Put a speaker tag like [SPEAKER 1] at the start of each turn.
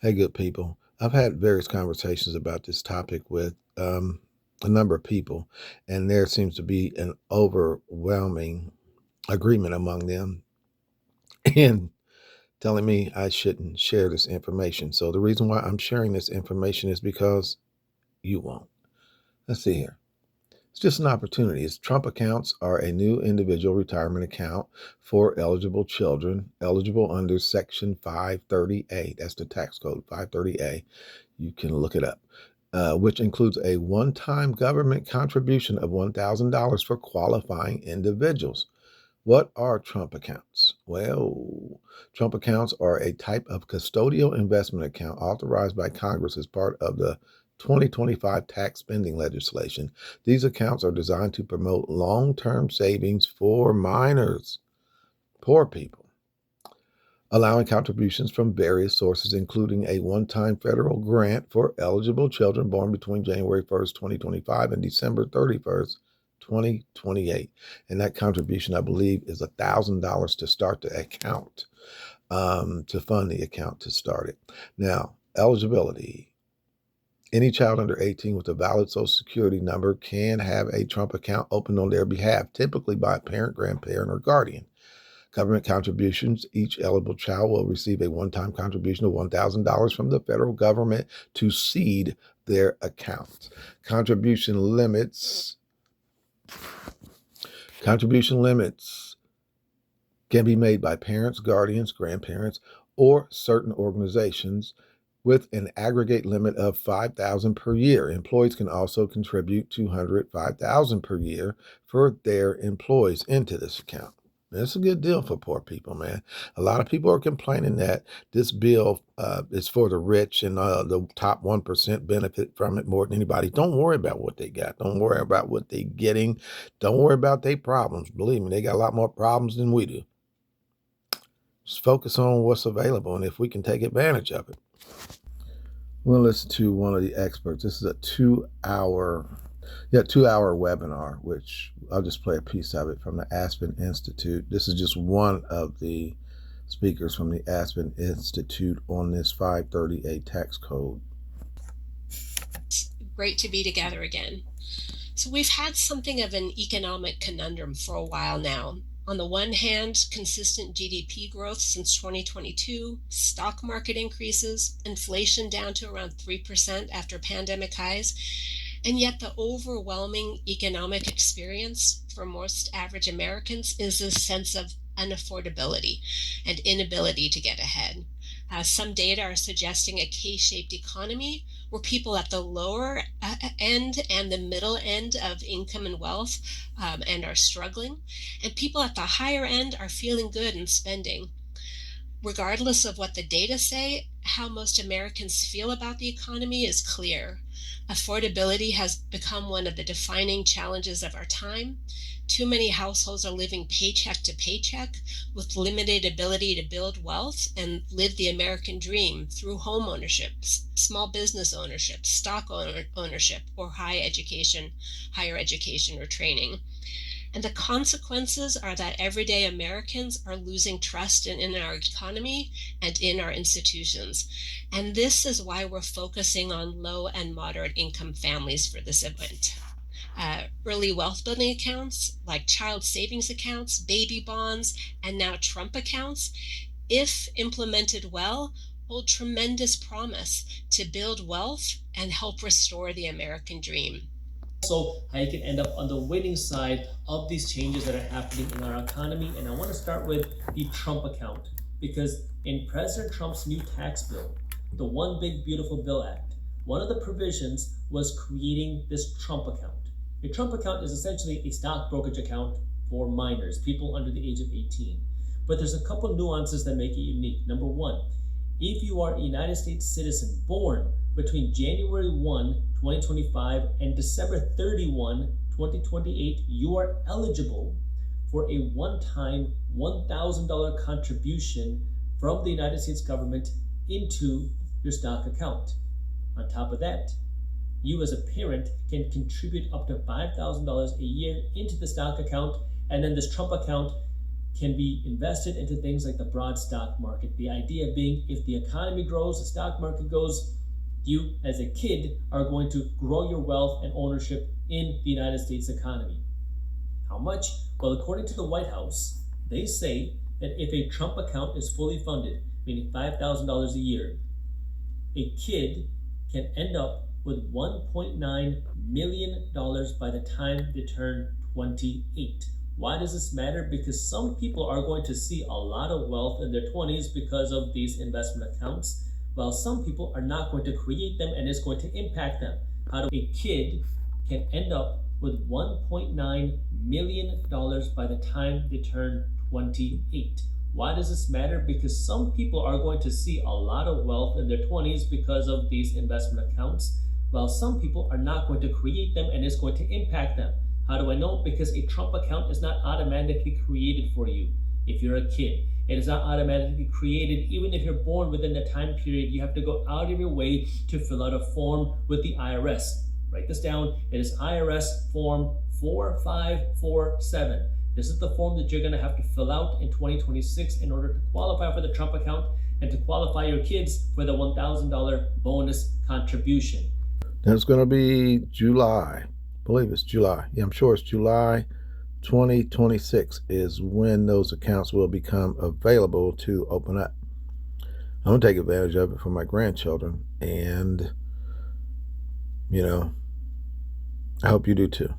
[SPEAKER 1] Hey, good people. I've had various conversations about this topic with a number of people, and there seems to be an overwhelming agreement among them in telling me I shouldn't share this information. So, the reason why I'm sharing this information is because you won't. Let's see here. It's just an opportunity. Trump accounts are a new individual retirement account for eligible children, eligible under Section 530A. That's the tax code, 530A. You can look it up, which includes a one-time government contribution of $1,000 for qualifying individuals. What are Trump accounts? Well, Trump accounts are a type of custodial investment account authorized by Congress as part of the 2025 tax spending legislation. These accounts are designed to promote long-term savings for minors, poor people, allowing contributions from various sources, including a one-time federal grant for eligible children born between January 1st, 2025 and December 31st, 2028. And that contribution, I believe, is $1,000 to start the account, to fund the account to start it. Now, eligibility. Any child under 18 with a valid Social Security number can have a Trump account opened on their behalf, typically by a parent, grandparent, or guardian. Government contributions. Each eligible child will receive a one-time contribution of $1,000 from the federal government to seed their accounts. Contribution limits can be made by parents, guardians, grandparents, or certain organizations with an aggregate limit of $5,000 per year. Employees can also contribute $205,000 per year for their employees into this account. That's a good deal for poor people, man. A lot of people are complaining that this bill is for the rich and the top 1% benefit from it more than anybody. Don't worry about what they got. Don't worry about what they're getting. Don't worry about their problems. Believe me, they got a lot more problems than we do. Just focus on what's available and if we can take advantage of it. We'll listen to one of the experts. This is a 2-hour webinar, which I'll just play a piece of it from the Aspen Institute. This is just one of the speakers from the Aspen Institute on this 530A tax code.
[SPEAKER 2] Great to be together again. So we've had something of an economic conundrum for a while now. On the one hand, consistent GDP growth since 2022, stock market increases, inflation down to around 3% after pandemic highs, and yet the overwhelming economic experience for most average Americans is a sense of unaffordability and inability to get ahead. Some data are suggesting a K-shaped economy where people at the lower end and the middle end of income and wealth and are struggling, and people at the higher end are feeling good and spending. Regardless of what the data say, how most Americans feel about the economy is clear. Affordability has become one of the defining challenges of our time. Too many households are living paycheck to paycheck with limited ability to build wealth and live the American dream through home ownership, small business ownership, stock ownership, or higher education or training. And the consequences are that everyday Americans are losing trust in our economy and in our institutions. And this is why we're focusing on low and moderate income families for this event. Early wealth building accounts like child savings accounts, baby bonds, and now Trump accounts, if implemented well, hold tremendous promise to build wealth and help restore the American dream.
[SPEAKER 3] Also, how you can end up on the winning side of these changes that are happening in our economy. And I want to start with the Trump account, because in President Trump's new tax bill, the One Big Beautiful Bill Act, one of the provisions was creating this Trump account. A Trump account is essentially a stock brokerage account for minors, people under the age of 18. But there's a couple nuances that make it unique. Number one, if you are a United States citizen born between January 1, 2025 and December 31, 2028, you are eligible for a one-time $1,000 contribution from the United States government into your stock account. On top of that, you as a parent can contribute up to $5,000 a year into the stock account, and then this Trump account can be invested into things like the broad stock market. The idea being, if the economy grows, the stock market goes, you as a kid are going to grow your wealth and ownership in the United States economy. How much? Well, according to the White House, they say that if a Trump account is fully funded, meaning $5,000 a year, a kid can end up with $1.9 million by the time they turn 28. Why does this matter? Because some people are going to see a lot of wealth in their 20s because of these investment accounts, while some people are not going to create them and it's going to impact them. How do a kid can end up with $1.9 million by the time they turn 28? Why does this matter? Because some people are going to see a lot of wealth in their 20s because of these investment accounts, while some people are not going to create them and it's going to impact them. How do I know? Because a Trump account is not automatically created for you if you're a kid. It is not automatically created even if you're born within the time period. You have to go out of your way to fill out a form with the IRS. Write this down. It is IRS form 4547. This is the form that you're going to have to fill out in 2026 in order to qualify for the Trump account and to qualify your kids for the $1,000 bonus contribution.
[SPEAKER 1] And it's going to be July. I believe it's July. Yeah, I'm sure it's July 2026 is when those accounts will become available to open up. I'm going to take advantage of it for my grandchildren. And, I hope you do too.